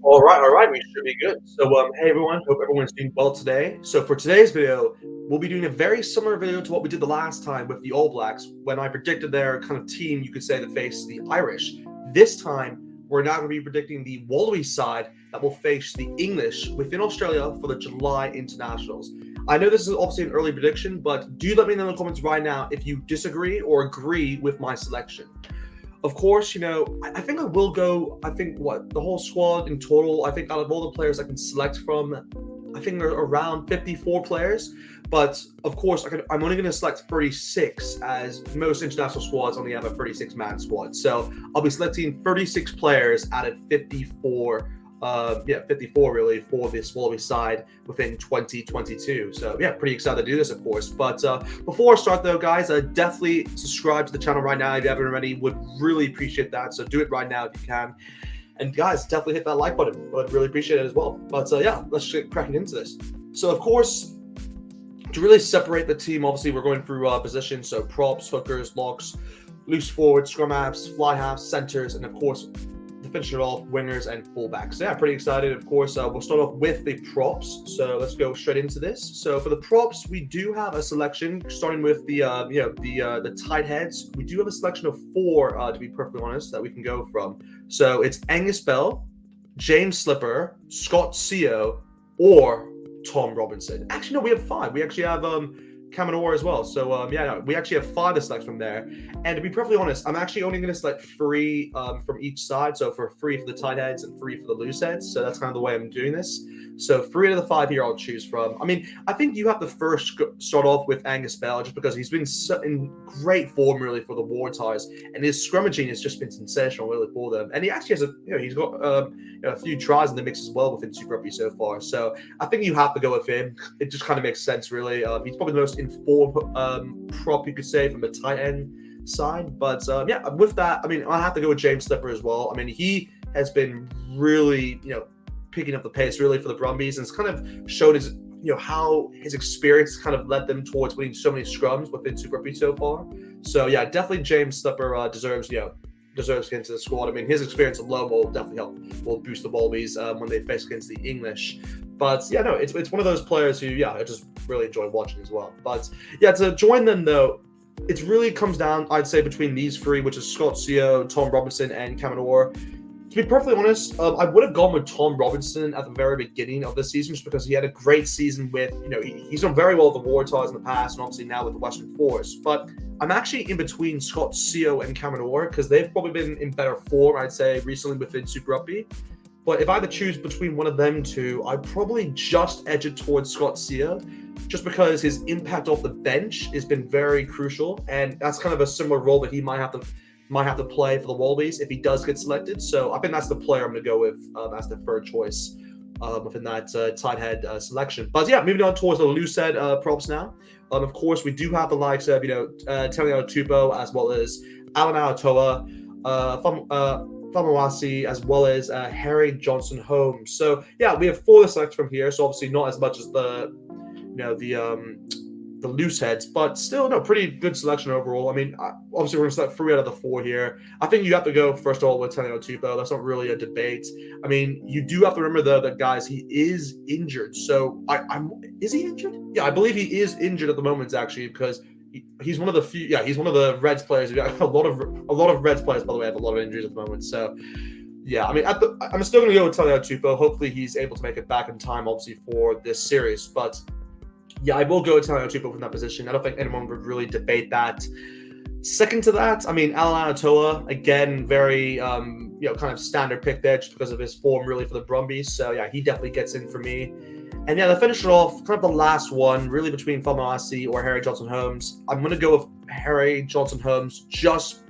All right, we should be good. Hey everyone, hope everyone's doing well today. So for today's video, we'll be doing a very similar video to what we did the last time with the All Blacks when I predicted their kind of team, you could say, that faced the Irish. This time, we're now going to be predicting the Wallabies side that will face the English within Australia for the July internationals. I know this is obviously an early prediction, but do let me know in the comments right now if you disagree or agree with my selection. Of course, I think I will go. I think the whole squad in total, I think out of all the players I can select from, I think there are around 54 players. But of course, I'm only going to select 36 as most international squads only have a 36-man squad. So I'll be selecting 36 players out of 54. 54 really for this Wallaby side within 2022. So yeah, pretty excited to do this, of course. But before I start though, guys, definitely subscribe to the channel right now if you haven't already. Would really appreciate that. So do it right now if you can. And guys, definitely hit that like button. I'd really appreciate it as well. But yeah, let's get cracking into this. So of course, to really separate the team, obviously we're going through positions. So props, hookers, locks, loose forwards, scrum halves, fly halves, centers, and of course, to finish it off, wingers and fullbacks. So yeah, pretty excited. Of course, we'll start off with the props. So let's go straight into this. So for the props, we do have a selection starting with the tight heads. We do have a selection of four, to be perfectly honest, that we can go from. So it's Angus Bell, James Slipper, Scott Sio, or Tom Robinson. Actually, no, we have five. We actually have Caminor as well. So we actually have five to select from there. And to be perfectly honest, I'm actually only going to select three from each side. So for three for the tight heads and three for the loose heads. So that's kind of the way I'm doing this. So three out of the five here I'll choose from. I mean, I think you have to first start off with Angus Bell just because he's been in great form really for the Waratahs, and his scrummaging has just been sensational really for them. And he actually has he's got a few tries in the mix as well within Super Rugby so far. So I think you have to go with him. It just kind of makes sense really. He's probably the most informed prop you could say from the tight end side. But yeah, with that, I mean, I have to go with James Slipper as well. I mean, he has been really, picking up the pace really for the Brumbies, and it's kind of showed his, how his experience kind of led them towards winning so many scrums within Super Rugby so far. So yeah, definitely James Slipper deserves to get into the squad. I mean, his experience alone will definitely will boost the Wallabies when they face against the English. But yeah, no, it's one of those players who I just really enjoy watching as well. But yeah, to join them though, it really comes down, I'd say, between these three, which is Scott Sio, Tom Robinson, and Caminor. To be perfectly honest, I would have gone with Tom Robinson at the very beginning of the season just because he had a great season with, he's done very well with the Waratahs in the past and obviously now with the Western Force. But I'm actually in between Scott Sio and Caminor because they've probably been in better form, I'd say, recently within Super Rugby. But if I had to choose between one of them two, I'd probably just edge it towards Scott Sio just because his impact off the bench has been very crucial. And that's kind of a similar role that he might have to play for the Wallabies if he does get selected. So I think that's the player I'm going to go with as the third choice within that tight head selection. But yeah, moving on towards the loose head props now. Of course, we do have the likes of, Teliano Tupo as well as Alan Alatoa, Famawasi, as well as Harry Johnson Holmes. So yeah, we have four to select from here. So obviously not as much as the loose heads, but still, no, pretty good selection overall. I mean, obviously we're going to select three out of the four here. I think you have to go first of all with Teliano Tupo. That's not really a debate. I mean, you do have to remember that guys, he is injured. So is he injured? Yeah, I believe he is injured at the moment actually because he's one of the few. Yeah, he's one of the Reds players. A lot of Reds players, by the way, have a lot of injuries at the moment. So yeah, I mean, I'm still going to go with Teliano Tupo. Hopefully, he's able to make it back in time, obviously, for this series. But yeah, I will go with Teliano Tupo from that position. I don't think anyone would really debate that. Second to that, I mean, Alan Alatoa, again, very, kind of standard pick there just because of his form really for the Brumbies. So yeah, he definitely gets in for me. And yeah, to finish it off, kind of the last one, really between Famawasi or Harry Johnson Holmes. I'm going to go with Harry Johnson Holmes just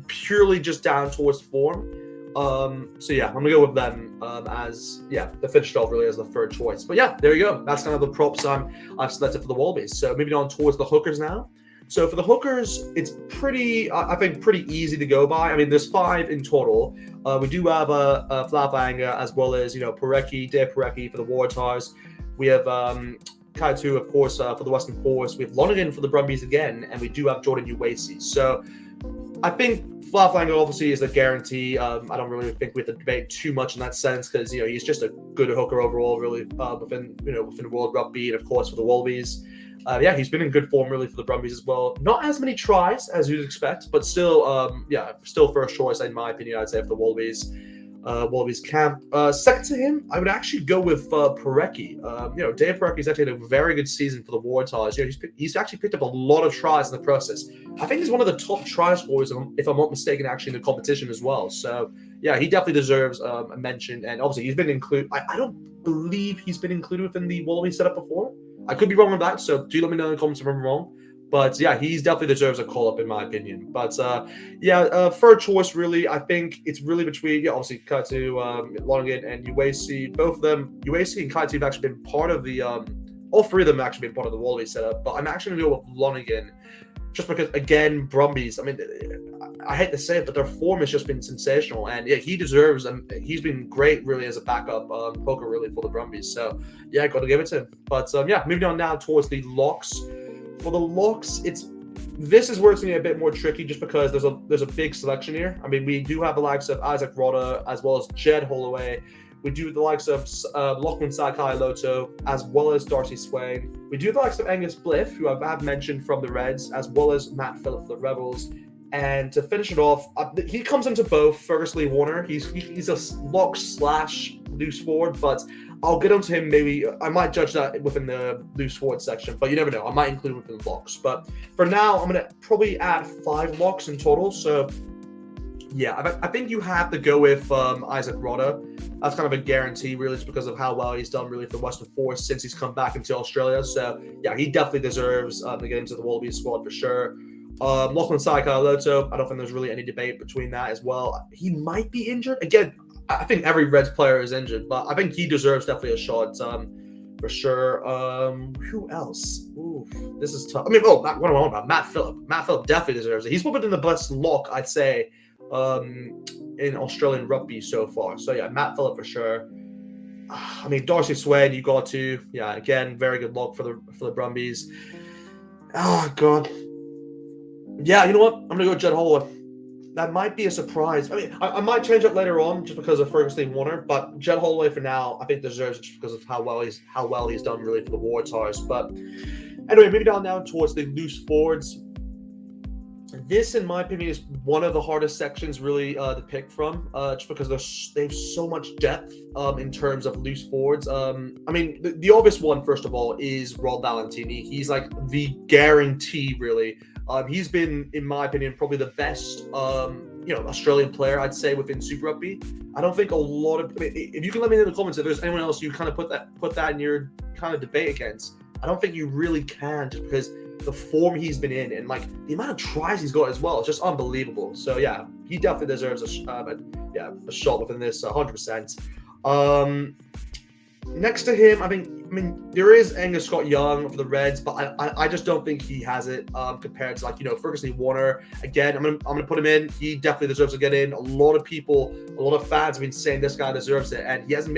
purely just down towards form. So yeah, I'm gonna go with them as the finish off really as the third choice. But yeah, there you go. That's kind of the props I've selected for the Wallabies. So moving on towards the hookers now. So for the hookers, it's I think pretty easy to go by. I mean, there's five in total. We do have a Flavanga as well as Dave Parecki for the Waratahs. We have Kaitu, of course, for the Western Force. We have Lonergan for the Brumbies again, and we do have Jordan Uwasi. So I think Flat flanker obviously is a guarantee. I don't really think we have to debate too much in that sense because he's just a good hooker overall, really within World Rugby and of course for the Wallabies. He's been in good form really for the Brumbies as well. Not as many tries as you'd expect, but still, still first choice in my opinion. I'd say for the Wallabies. Wallabies camp. Second to him, I would actually go with Parecki. Dave Parecki's actually had a very good season for the Waratahs. He's actually picked up a lot of tries in the process. I think he's one of the top try scorers, if I'm not mistaken, actually in the competition as well. So yeah, he definitely deserves a mention. And obviously, he's been included. I don't believe he's been included within the Wallabies setup before. I could be wrong with that, so do let me know in the comments if I'm wrong. But yeah, he's definitely deserves a call up in my opinion. But third choice really, I think it's really between obviously Kaitu, Lonergan, and Uwasi. Both of them, Uwasi and Kaitu have actually been part of the all three of them have actually been part of the Wallabies setup. But I'm actually gonna go with Lonergan, just because again, Brumbies. I mean, I hate to say it, but their form has just been sensational, and yeah, he deserves. He's been great really as a backup poker really for the Brumbies. So yeah, got to give it to him. But moving on now towards the locks. For the locks, this is where it's going to be a bit more tricky just because there's a big selection here. I mean, we do have the likes of Isaac Rodda as well as Jed Holloway. We do the likes of Lachlan Sakai Loto as well as Darcy Swain. We do the likes of Angus Bliff, who I've mentioned from the Reds, as well as Matt Phillip for the Rebels. And to finish it off, he comes into both Fergus Lee Warner. He's a lock / loose forward, but I'll get onto him maybe. I might judge that within the loose forward section, but you never know. I might include him within the locks. But for now, I'm going to probably add 5 locks in total. So, yeah, I think you have to go with Isaac Rodda. That's kind of a guarantee, really, just because of how well he's done, really, for the Western Force since he's come back into Australia. So, yeah, he definitely deserves to get into the Wallabies squad for sure. Lachlan Sakai Loto, I don't think there's really any debate between that as well. He might be injured. Again, I think every Reds player is injured, but I think he deserves definitely a shot for sure. Who else? Ooh, this is tough. I mean, what am I on about? Matt Phillip. Matt Phillip definitely deserves it. He's probably been the best lock, I'd say, in Australian rugby so far. So yeah, Matt Phillip for sure. I mean, Darcy Swain, you got to. Yeah, again, very good lock for the Brumbies. Oh God. Yeah, you know what? I'm gonna go Jed Holloway. That might be a surprise. I mean, I might change it later on just because of Fergus Lee Warner, but Jed Holloway for now, I think deserves it just because of how well he's done really for the Waratahs. But anyway, moving on now towards the loose forwards. This, in my opinion, is one of the hardest sections really to pick from, just because they have so much depth in terms of loose forwards. I mean, the obvious one, first of all, is Rod Valentini. He's like the guarantee, really. He's been, in my opinion, probably the best, Australian player, I'd say, within Super Rugby. I don't think a lot of. I mean, if you can let me know in the comments if there's anyone else you kind of put that in your kind of debate against. I don't think you really can, just because the form he's been in and like the amount of tries he's got as well. It's just unbelievable. So yeah, he definitely deserves a shot within this 100%. Next to him, I mean, there is Angus Scott Young for the Reds, but I just don't think he has it compared to Fergus Lee Warner. Again, I'm gonna put him in. He definitely deserves to get in. A lot of fans have been saying this guy deserves it, and he hasn't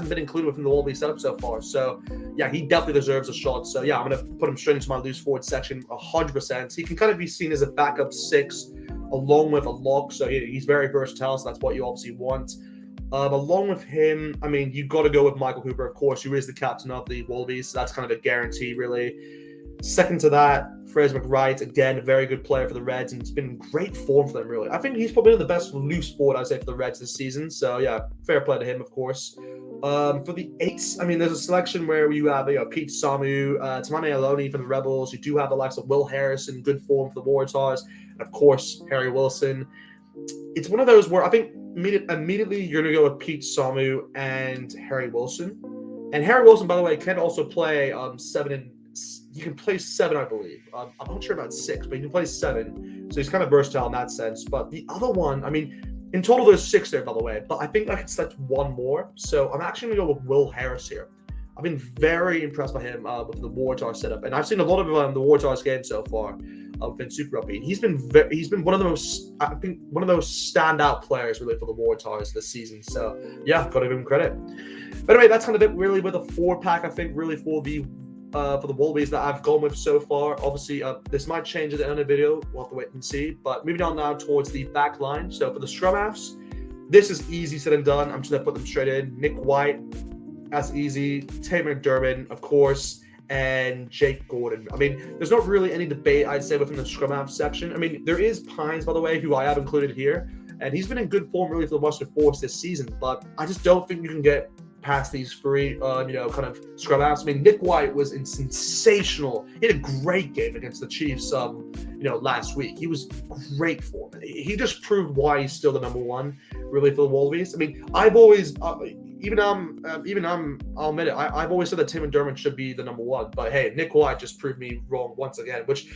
been included within the Wallabies setup so far. So yeah, he definitely deserves a shot. So yeah, I'm gonna put him straight into my loose forward section 100%. He can kind of be seen as a backup 6 along with a lock. So he's very versatile. So that's what you obviously want. Along with him, I mean, you've got to go with Michael Hooper, of course, who is the captain of the Wallabies. So that's kind of a guarantee, really. Second to that, Fraser McWright, again, a very good player for the Reds, and it's been great form for them, really. I think he's probably the best loose forward, I'd say, for the Reds this season. So, yeah, fair play to him, of course. For the 8s, I mean, there's a selection where you have Pete Samu, Tamane Aloni for the Rebels. You do have the likes of Will Harrison, good form for the Waratahs, and, of course, Harry Wilson. It's one of those where I think immediately you're going to go with Pete Samu and Harry Wilson. And Harry Wilson, by the way, can also play 7 you can play 7, I believe. I'm not sure about 6, but you can play 7. So he's kind of versatile in that sense. But the other one, I mean, in total there's 6 there, by the way. But I think I can select one more. So I'm actually going to go with Will Harris here. I've been very impressed by him with the Waratahs setup. And I've seen a lot of the Waratahs games so far. Within Super Rugby. And he's been one of the most, I think, one of those standout players really for the Waratahs this season. So yeah, got to give him credit. But anyway, that's kind of it really with a 4-pack, I think, really for the for the Wallabies that I've gone with so far. Obviously, this might change at the end of the video. We'll have to wait and see. But moving on now towards the back line. So for the scrum halves, this is easy said and done. I'm just going to put them straight in. Nick White, that's easy. Taylor McDermott, of course, and Jake Gordon. I mean, there's not really any debate, I'd say, within the scrum half section. I mean, there is Pines, by the way, who I have included here. And he's been in good form, really, for the Western Force this season. But I just don't think you can get past these three, kind of scrum halves. I mean, Nick White was sensational. He had a great game against the Chiefs, last week. He was great for him. He just proved why he's still the number one, really, for the Wallabies. I mean, I've always, I'll admit it, I've always said that Tim McDermott should be the number one. But hey, Nick White just proved me wrong once again, which,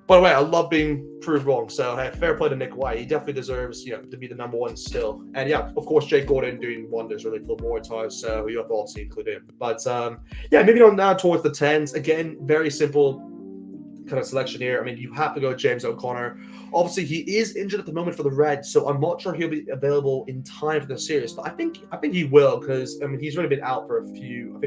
by the way, I love being proved wrong. So, hey, fair play to Nick White. He definitely deserves, to be the number one still. And yeah, of course, Jake Gordon doing wonders really for the Waratahs. So you have to obviously include him. But moving on now towards the 10s. Again, very simple kind of selection here. I mean, you have to go with James O'Connor. Obviously, he is injured at the moment for the Reds, so I'm not sure he'll be available in time for the series. But I think he will, because I mean he's already been out for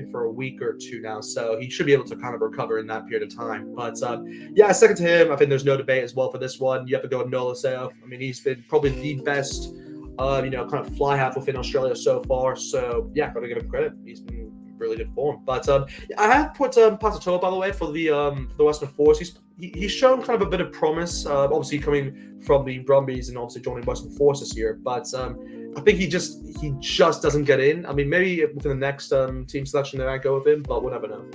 for a week or two now, so he should be able to kind of recover in that period of time. But second to him, I think there's no debate as well for this one. You have to go with Noah Seo. I mean, he's been probably the best, kind of fly half within Australia so far. So yeah, got to give him credit. He's been really good form. But I have put Pasatoa, by the way, for the Western Force. He's shown kind of a bit of promise, obviously coming from the Brumbies and obviously joining Western Force this year. But I think he just doesn't get in. I mean, maybe within the next team selection that I go with him, but we'll never know.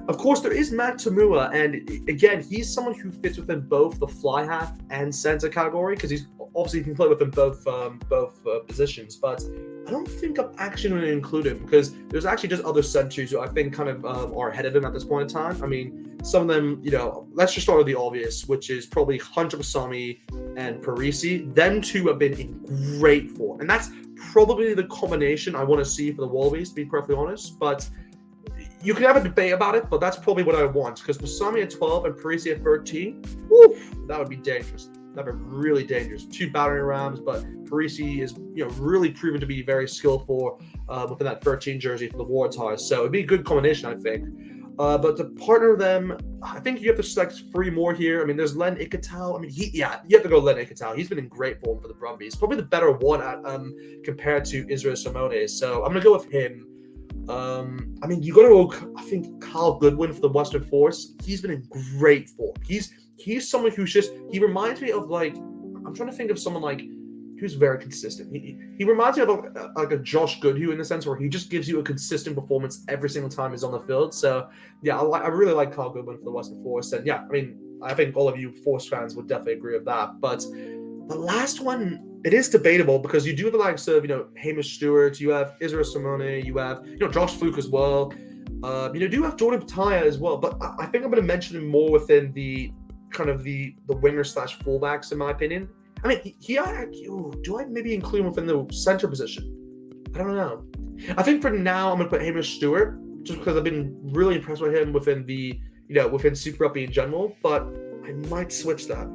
Of course, there is Matt Tamua, and again, he's someone who fits within both the fly half and center category, because he's obviously can play within both positions. But I don't think I'm actually going to include him, because there's actually just other centers who I think kind of are ahead of him at this point in time. I mean, some of them, let's just start with the obvious, which is probably Hunter Masami and Parisi. Them two have been in great form, and that's probably the combination I want to see for the Wallabies, to be perfectly honest. But you can have a debate about it, but that's probably what I want, because Masami at 12 and Parisi at 13, that would be dangerous. That would be really dangerous. Two battering rams, but Parisi is really proven to be very skillful within that 13 jersey for the Waratahs. So it'd be a good combination, I think. But to partner them, I think you have to select three more here. I mean, there's Len Ikitau. I mean, you have to go Len Ikitau. He's been in great form for the Brumbies. Probably the better one compared to Israel Simone. So I'm going to go with him. I mean, you got to go, I think, Kyle Goodwin for the Western Force. He's been in great form. He's someone who's he reminds me of, like, I'm trying to think of someone like who's very consistent. He reminds me of like a Josh Goodhue, in the sense where he just gives you a consistent performance every single time he's on the field. So yeah, I really like Kyle Goodwin for the Western Force. And yeah, I mean, I think all of you Force fans would definitely agree with that. But the last one, it is debatable, because you do have the likes of, Hamish Stewart, you have Israel Simone, you have, Josh Fluke as well. Do have Jordan Pataya as well. But I think I'm going to mention him more within the kind of the winger / fullbacks, in my opinion. I mean, do I maybe include him within the center position? I don't know. I think for now, I'm going to put Hamish Stewart, just because I've been really impressed with him within the, within Super Rugby in general. But I might switch that.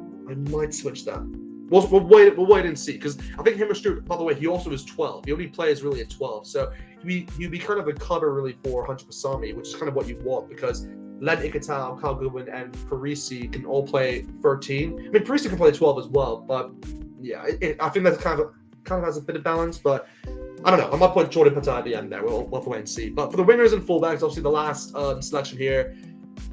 We'll wait and see, because I think Hamish Stewart, by the way, he also is 12. He only plays really at 12. So he'd be kind of a cover really for Hunter Masami, which is kind of what you want, because Len Ikitau, Kyle Goodwin, and Parisi can all play 13. I mean, Parisi can play 12 as well, but yeah, I think that kind of has a bit of balance. But I don't know. I might put Jordan Pataya at the end there. We'll have to wait and see. But for the wingers and fullbacks, obviously the last selection here,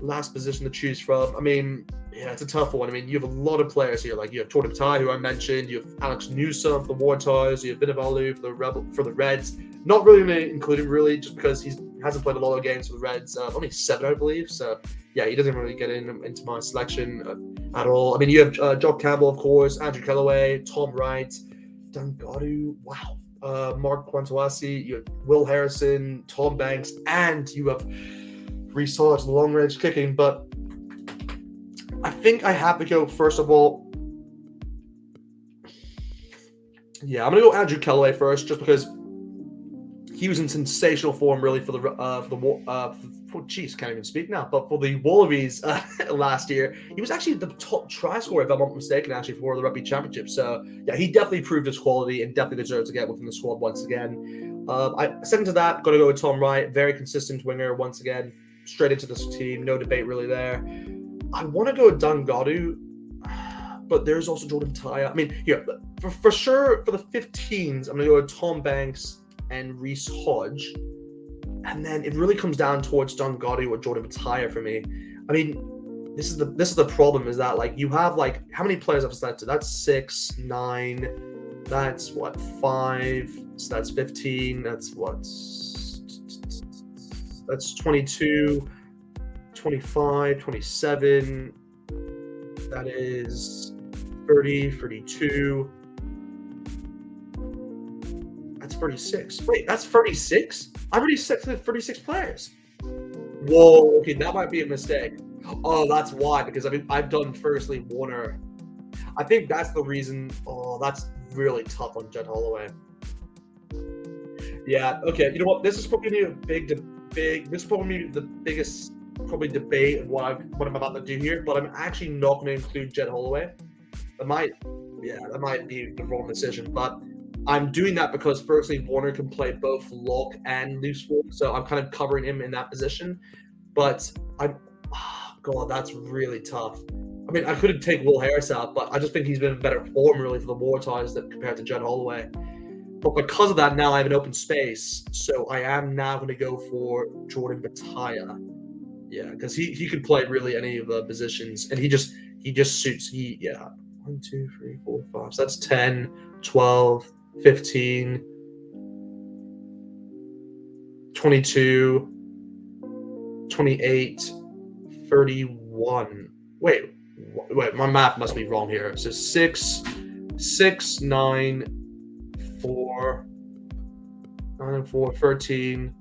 last position to choose from. I mean, yeah, it's a tough one. I mean, you have a lot of players here. Like, you have Jordan Pataya, who I mentioned. You have Alex Newsome for the Waratahs. You have Vinivalu for the Reds. Not really going to include him, really, just because he hasn't played a lot of games for the Reds. Only 7, I believe. So, yeah, he doesn't really get into my selection at all. I mean, you have Jock Campbell, of course, Andrew Kellaway, Tom Wright, Dungadu, wow, Mark Quantuasi, you have Will Harrison, Tom Banks, and you have Reece Hodge, the long range kicking. But I think I have to go, first of all, yeah, I'm going to go Andrew Kellaway first, just because he was in sensational form, really, for the can't even speak now. But for the Wallabies last year, he was actually the top try scorer, if I'm not mistaken, actually, for the Rugby Championship. So yeah, he definitely proved his quality and definitely deserves to get within the squad once again. Second to that, got to go with Tom Wright, very consistent winger once again. straight into this team. No debate really there. I want to go with Dungadu, but there's also Jordan Taya. I mean, here, for sure, for the 15s, I'm going to go with Tom Banks and Reese Hodge. And then it really comes down towards Dungadu or Jordan Taya for me. I mean, this is the problem, is that, like, you have, like, how many players I've selected? That's 6, 9, that's what, 5, so that's 15, that's what, that's 22, 25, 27, that is 30, 32, that's 36. Wait, that's 36? I've already selected 36 players. Whoa, okay, that might be a mistake. Oh, that's why, because I mean, I've done firstly Warner. I think that's the reason. Oh, that's really tough on Jed Holloway. Yeah, okay, you know what? This is probably a this is probably the biggest debate of what I'm about to do here, but I'm actually not going to include Jed Holloway. That might be the wrong decision, but I'm doing that because firstly, Warner can play both lock and loose forward, so I'm kind of covering him in that position. But God, that's really tough. I mean, I could take Will Harris out, but I just think he's been in better form really for the Waratahs compared to Jed Holloway. But because of that, now I have an open space, so I am now going to go for Jordan Bataya. Yeah, because he could play really any of the positions, and he just suits. 1, 2, 3, 4, 5. So that's 10, 12, 15, 22, 28, 31. Wait, my math must be wrong here. So 6, 9, 4, 9 and 4, 13,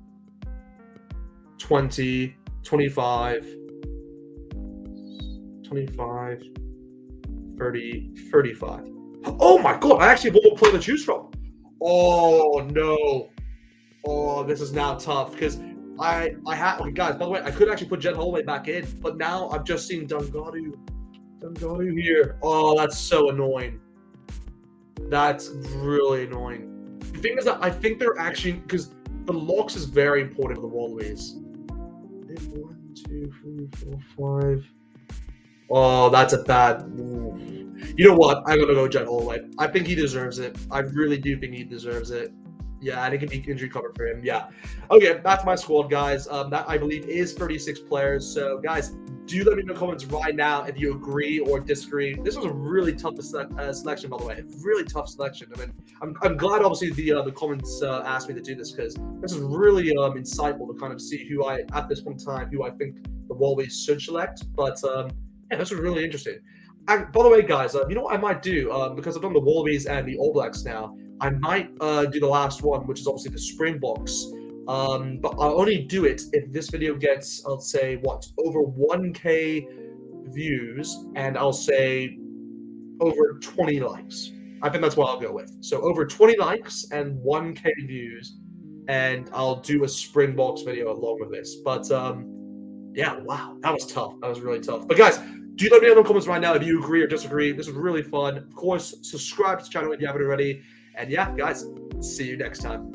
20, 25, 25, 30, 35. Oh my God, I actually have one more player to choose from. Oh no. Oh, this is now tough because I have, okay, guys, by the way, I could actually put Jed Holloway back in, but now I've just seen Dungadu here. Oh, that's so annoying. That's really annoying. The thing is that I think they're actually, because the locks is very important for the Wallabies. 1, 2, 3, 4, 5. Oh, that's a bad move. You know what? I'm gonna go Jed Holloway. I think he deserves it. I really do think he deserves it. Yeah, and it could be injury cover for him. Yeah. Okay, that's my squad, guys. That I believe is 36 players. So, guys, do let me know in the comments right now if you agree or disagree. This was a really tough selection, by the way. Really tough selection. I mean, I'm glad, obviously, the comments asked me to do this because this is really insightful to kind of see who at this point in time, who I think the Wallabies should select. But yeah, this was really interesting. And by the way, guys, you know what I might do? Because I've done the Wallabies and the All Blacks now, I might do the last one, which is obviously the Springboks. But I'll only do it if this video gets, I'll say, what, over 1K views, and I'll say over 20 likes. I think that's what I'll go with. So over 20 likes and 1K views, and I'll do a Springboks video along with this. But yeah, wow, that was tough. That was really tough. But guys, do let me know in the comments right now if you agree or disagree. This was really fun. Of course, subscribe to the channel if you haven't already. And yeah, guys, see you next time.